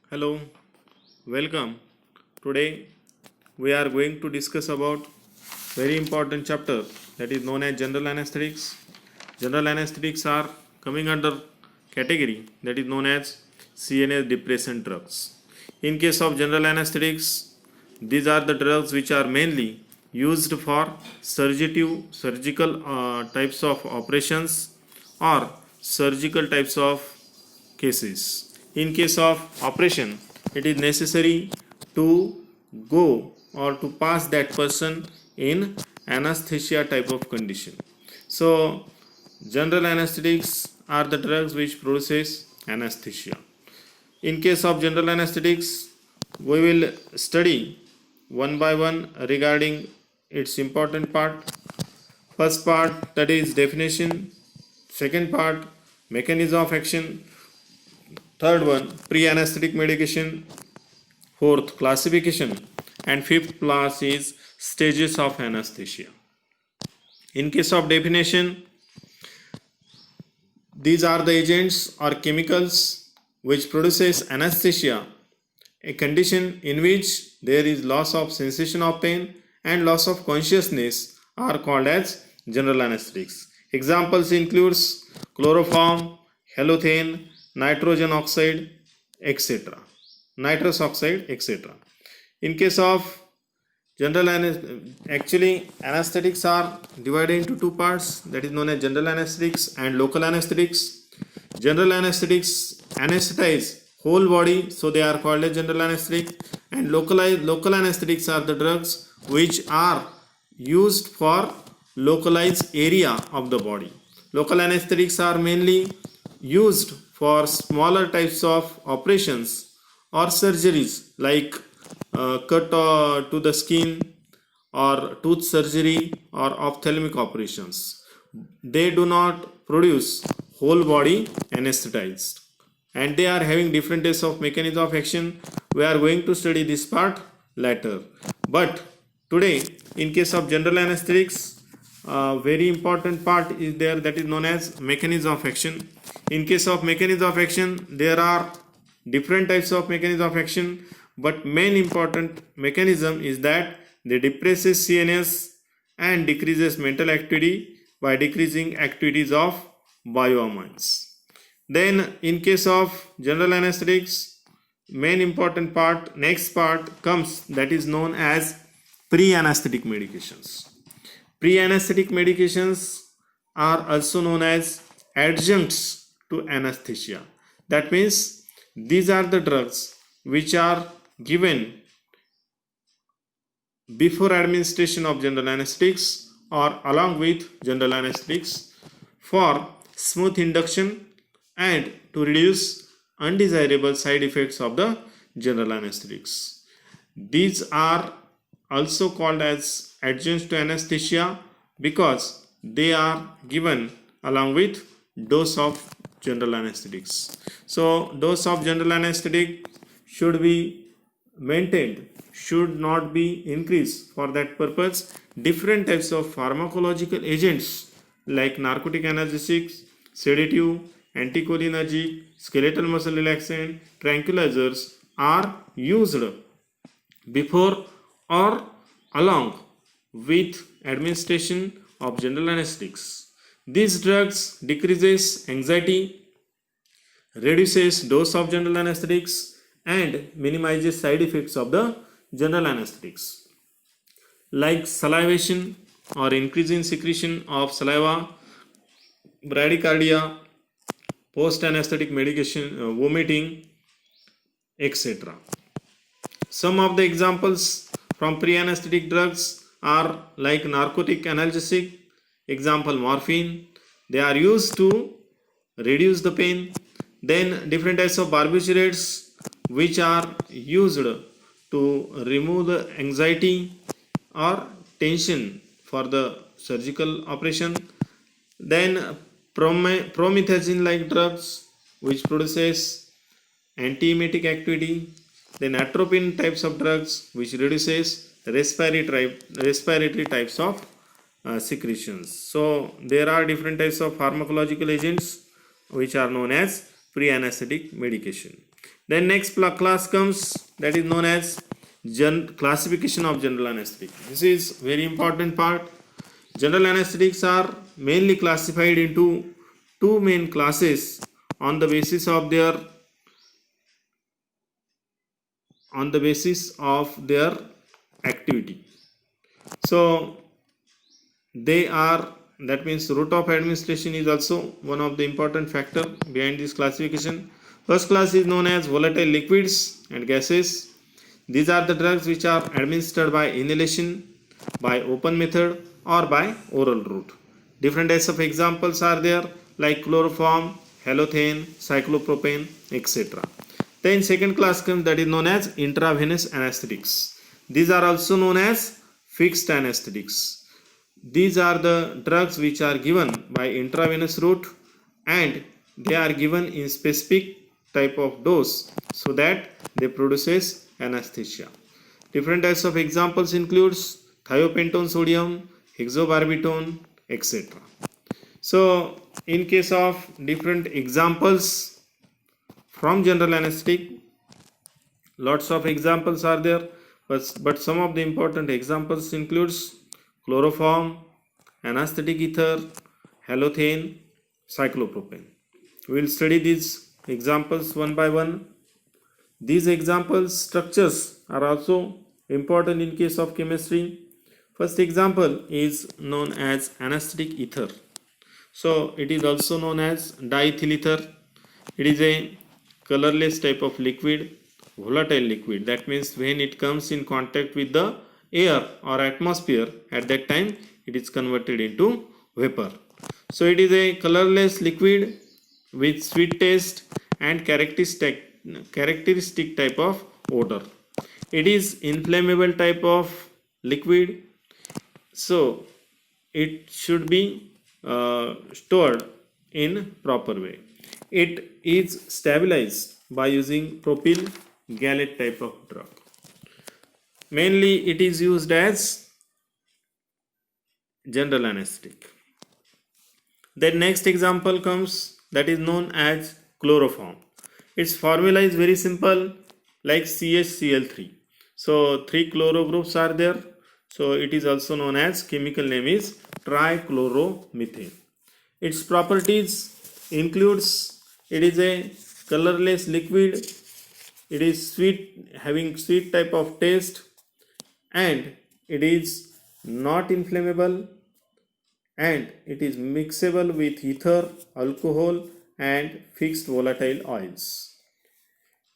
Hello, welcome. Today we are going to discuss about very important chapter that is known as general anesthetics. General anesthetics are coming under category that is known as CNS depressant drugs. In case of general anesthetics, these are the drugs which are mainly used for surgical types of operations or surgical types of cases. In case of operation, it is necessary to go or to pass that person in anesthesia type of condition. So, general anesthetics are the drugs which produces anesthesia. In case of general anesthetics, we will study one by one regarding its important part. First part, that is definition. Second part, mechanism of action. Third one, pre-anesthetic medication. Fourth, classification. And fifth class is stages of anesthesia. In case of definition, these are the agents or chemicals which produces anesthesia, a condition in which there is loss of sensation of pain and loss of consciousness are called as general anesthetics. Examples includes chloroform, halothane, nitrogen oxide, etc. Nitrous oxide, etc. In case of actually anesthetics are divided into two parts, that is known as general anesthetics and local anesthetics. General anesthetics anesthetize whole body, so they are called as general anesthetic, and local anesthetics are the drugs which are used for localized area of the body. Local anesthetics are mainly used for smaller types of operations or surgeries like cut to the skin or tooth surgery or ophthalmic operations. They do not produce whole body anesthetized, and they are having different types of mechanism of action. We are going to study this part later, but today in case of general anesthetics, very important part is there, that is known as mechanism of action. In case of mechanism of action, there are different types of mechanism of action, but main important mechanism is that they depresses CNS and decreases mental activity by decreasing activities of bioamines. Then in case of general anesthetics, main important part, next part comes, that is known as pre-anesthetic medications. Pre-anesthetic medications are also known as adjuncts to anesthesia. That means these are the drugs which are given before administration of general anesthetics or along with general anesthetics for smooth induction and to reduce undesirable side effects of the general anesthetics. These are also called as adjuncts to anesthesia because they are given along with dose of general anesthetics. So dose of general anesthetic should be maintained, should not be increased. For that purpose, different types of pharmacological agents like narcotic analgesics, sedative, anticholinergic, skeletal muscle relaxant, tranquilizers are used before or along with administration of general anesthetics. These drugs decreases anxiety, reduces dose of general anesthetics, and minimizes side effects of the general anesthetics like salivation or increasing secretion of saliva, bradycardia, post anesthetic medication, vomiting, etc. Some of the examples from pre-anesthetic drugs are like narcotic analgesic, example morphine. They are used to reduce the pain. Then different types of barbiturates which are used to remove the anxiety or tension for the surgical operation. Then promethazine like drugs which produces antiemetic activity. Then atropine types of drugs which reduces respiratory types of secretions. So there are different types of pharmacological agents which are known as pre-anesthetic medication. Then next class comes, that is known as classification of general anesthetic. This is very important part. General anesthetics are mainly classified into two main classes on the basis of their activity. So they are, that means route of administration is also one of the important factor behind this classification. First class is known as volatile liquids and gases. These are the drugs which are administered by inhalation, by open method, or by oral route. Different types of examples are there like chloroform, halothane, cyclopropane, etc. Then second class comes, that is known as intravenous anesthetics. These are also known as fixed anesthetics. These are the drugs which are given by intravenous route, and they are given in specific type of dose so that they produces anesthesia. Different types of examples includes thiopentone sodium, hexobarbitone, etc. So in case of different examples from general anesthetic, lots of examples are there, but some of the important examples includes chloroform, anesthetic ether, halothane, cyclopropane. We will study these examples one by one. These example structures are also important in case of chemistry. First example is known as anesthetic ether. So it is also known as diethyl ether. It is a colorless type of liquid, volatile liquid. That means when it comes in contact with the air or atmosphere, at that time it is converted into vapor. So it is a colorless liquid with sweet taste and characteristic type of odor. It is inflammable type of liquid, so it should be stored in proper way. It is stabilized by using propyl gallate type of drug. Mainly it is used as general anesthetic. Then next example comes, that is known as chloroform. Its formula is very simple, like CHCl3. So 3 chloro groups are there. So it is also known as, chemical name is trichloromethane. Its properties includes, it is a colorless liquid, it is sweet, having sweet type of taste, and it is not inflammable, and it is mixable with ether, alcohol, and fixed volatile oils.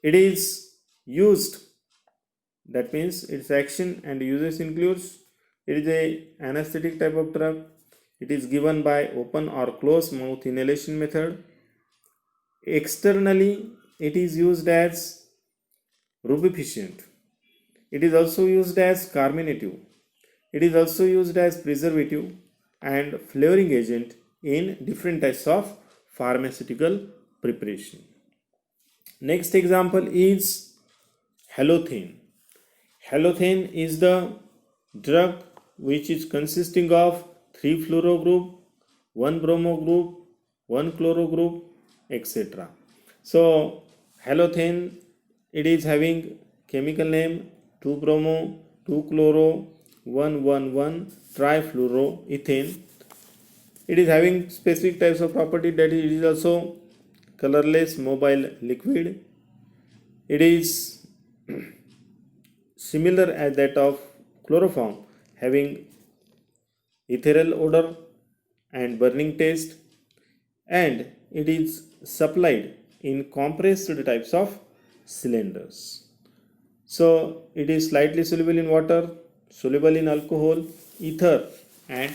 It is used, that means its action and uses includes, it is a anesthetic type of drug. It is given by open or closed mouth inhalation method. Externally it is used as rubefacient. It is also used as carminative. It is also used as preservative and flavoring agent in different types of pharmaceutical preparation. Next example is halothane. Halothane is the drug which is consisting of 3 fluoro group, 1 bromo group, 1 chloro group, etc. So halothane, it is having chemical name 2 bromo, 2 chloro, 1,1,1 trifluoroethane. It is having specific types of property, that it is also colorless mobile liquid. It is similar as that of chloroform, having ethereal odor and burning taste, and it is supplied in compressed types of cylinders. So it is slightly soluble in water, soluble in alcohol, ether, and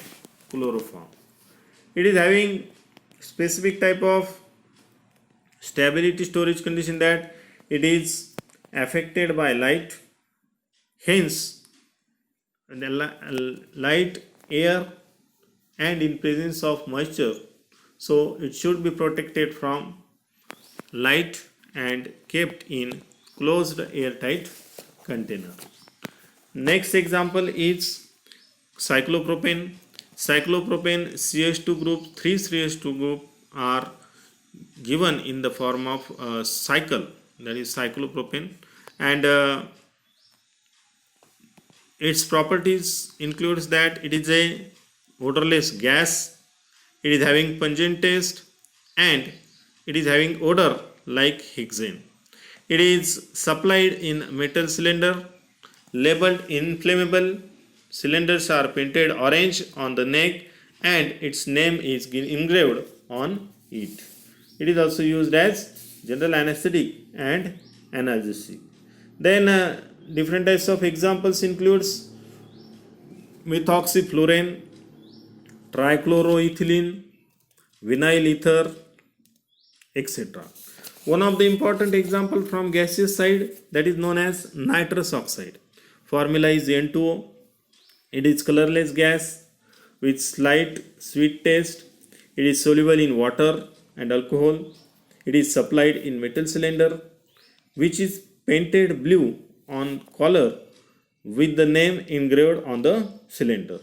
chloroform. It is having specific type of stability storage condition, that it is affected by light, hence the light, air, and in presence of moisture, so it should be protected from light and kept in closed airtight container. Next example is cyclopropane. Cyclopropane CH2 group, 3 CH2 group are given in the form of cycle. that is cyclopropane, and its properties includes that it is a odorless gas, it is having pungent taste, and it is having odor like hexane. It is supplied in metal cylinder, labeled inflammable. Cylinders are painted orange on the neck and its name is engraved on it. It is also used as general anesthetic and analgesic. Then different types of examples includes methoxyflurane, trichloroethylene, vinyl ether, etc. One of the important example from gaseous side, that is known as nitrous oxide. Formula is N2O. It is colorless gas with slight sweet taste. It is soluble in water and alcohol. It is supplied in metal cylinder which is painted blue on collar with the name engraved on the cylinder.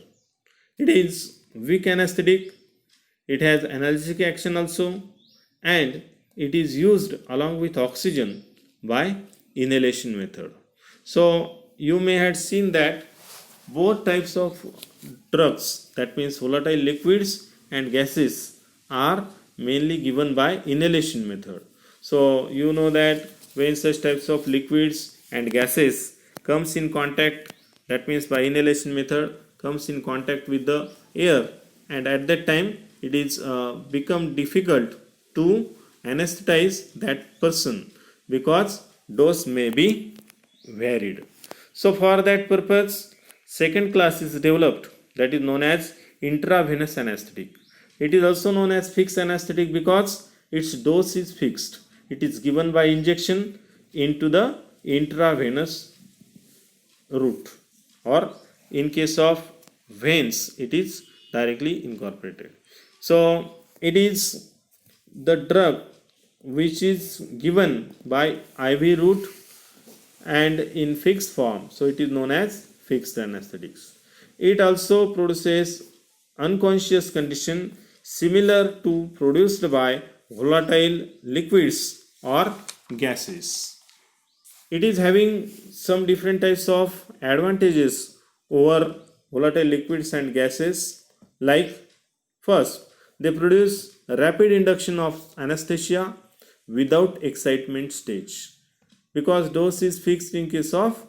It is weak anesthetic. It has analgesic action also, and it is used along with oxygen by inhalation method. So you may have seen that both types of drugs, that means volatile liquids and gases, are mainly given by inhalation method. So you know that when such types of liquids and gases comes in contact, that means by inhalation method comes in contact with the air, and at that time it is become difficult to anesthetize that person because dose may be varied. So for that purpose, second class is developed, that is known as intravenous anesthetic. It is also known as fixed anesthetic because its dose is fixed. It is given by injection into the intravenous route, or in case of veins it is directly incorporated. So it is the drug which is given by IV route and in fixed form, so it is known as fixed anesthetics. It also produces unconscious condition similar to produced by volatile liquids or gases. It is having some different types of advantages over volatile liquids and gases, like first, they produce rapid induction of anesthesia without excitement stage because dose is fixed in case of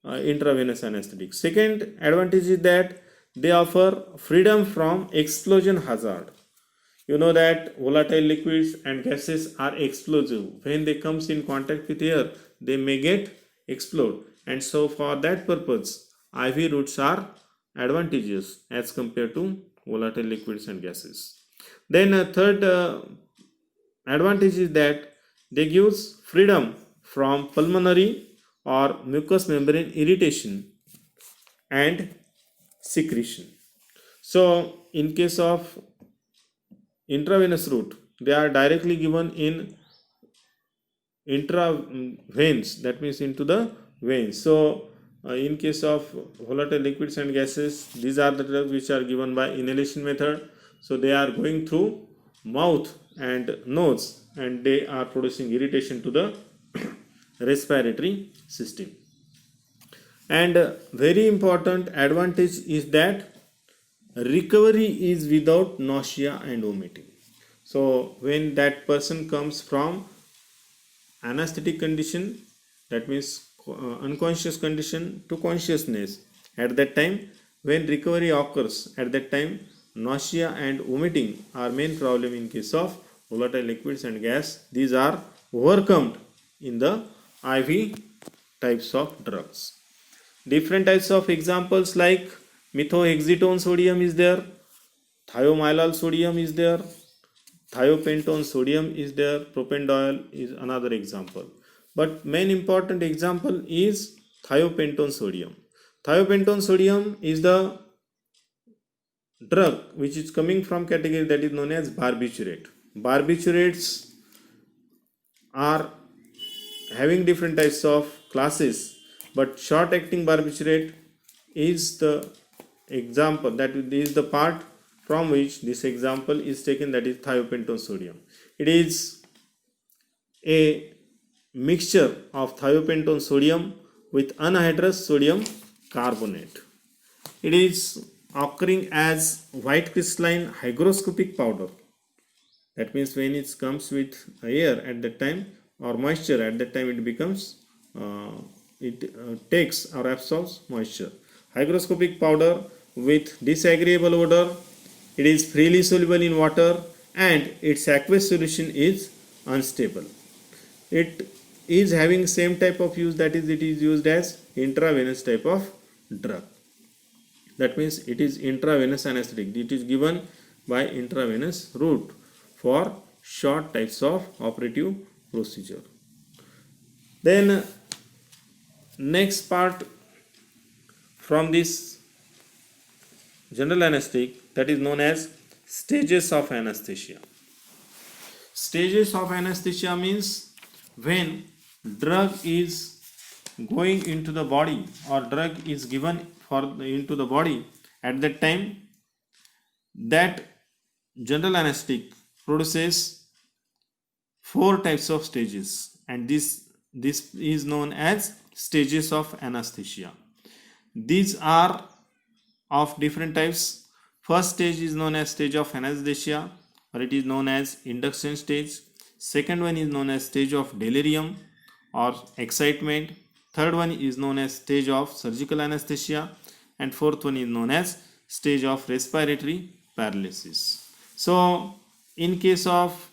intravenous anesthetic. Second advantage is that they offer freedom from explosion hazard. You know that volatile liquids and gases are explosive. When they comes in contact with air, they may get explode, and so for that purpose IV routes are advantageous as compared to volatile liquids and gases. Then third advantage is that they gives freedom from pulmonary or mucous membrane irritation and secretion. So in case of intravenous route, they are directly given in intraveins, that means into the veins. So in case of volatile liquids and gases, these are the drugs which are given by inhalation method. So they are going through mouth and nose, and they are producing irritation to the respiratory system. And very important advantage is that recovery is without nausea and vomiting. So when that person comes from anesthetic condition, that means unconscious condition to consciousness, at that time when recovery occurs, at that time nausea and vomiting are main problem in case of volatile liquids and gas. These are overcome in the IV types of drugs. Different types of examples like methoxytone sodium is there, thiomylar sodium is there, thiopentone sodium is there, propanediol is another example. But main important example is thiopentone sodium. Thiopentone sodium is the drug which is coming from category that is known as barbiturate. Barbiturates are having different types of classes, but short acting barbiturate is the example, that is the part from which this example is taken, that is thiopentone sodium. It is a mixture of thiopentone sodium with anhydrous sodium carbonate. It is occurring as white crystalline hygroscopic powder. That means when it comes with air at that time or moisture at that time, it becomes takes or absorbs moisture. Hygroscopic powder with disagreeable odor. It is freely soluble in water and its aqueous solution is unstable. It is having same type of use, that is, it is used as intravenous type of drug. That means it is intravenous anesthetic. It is given by intravenous route for short types of operative procedure. Then next part from this general anesthetic, that is known as stages of anesthesia. Stages of anesthesia means when drug is going into the body or drug is given into the body, at that time that general anesthetic produces 4 types of stages, and this is known as stages of anesthesia. These are of different types. First stage is known as stage of anesthesia, or it is known as induction stage. Second one is known as stage of delirium or excitement. Third one is known as stage of surgical anesthesia, and fourth one is known as stage of respiratory paralysis. So in case of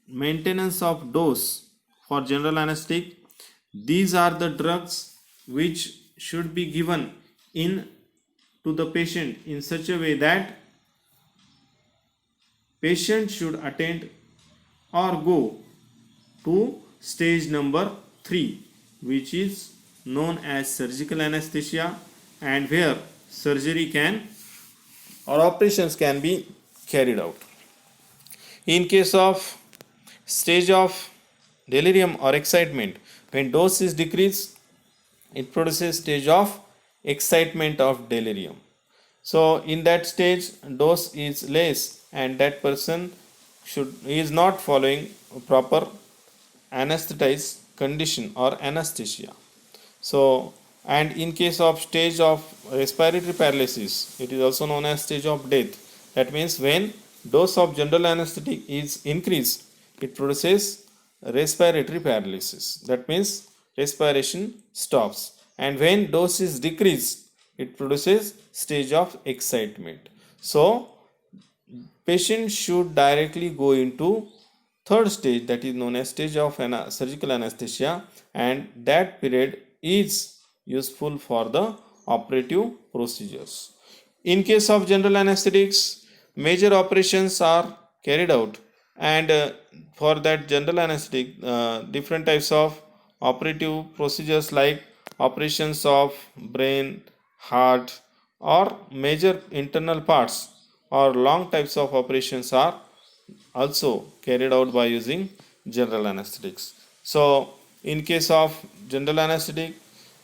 maintenance of dose for general anesthetic, these are the drugs which should be given in to the patient in such a way that patient should attend or go to stage number 3, which is known as surgical anesthesia, and where surgery can or operations can be carried out. In case of stage of delirium or excitement, when dose is decreased, it produces stage of excitement of delirium. So in that stage dose is less and that person is not following proper anesthetized condition or anesthesia. So, and in case of stage of respiratory paralysis, it is also known as stage of death. That means when dose of general anesthetic is increased, it produces respiratory paralysis. That means respiration stops. And when dose is decreased, it produces stage of excitement. So patient should directly go into third stage, that is known as stage of surgical anesthesia, and that period is useful for the operative procedures. In case of general anesthetics, major operations are carried out, and for that general anesthetic, different types of operative procedures like operations of brain, heart, or major internal parts or long types of operations are also carried out by using general anesthetics. So in case of general anesthetic,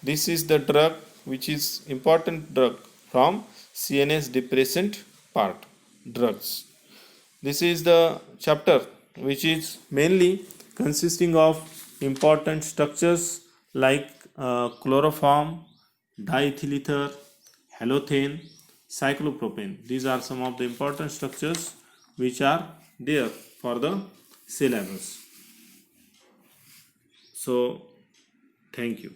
this is the drug which is important drug from CNS depressant part drugs. This is the chapter which is mainly consisting of important structures like chloroform, diethyl ether, halothane, cyclopropane. These are some of the important structures which are there for the syllabus. So thank you.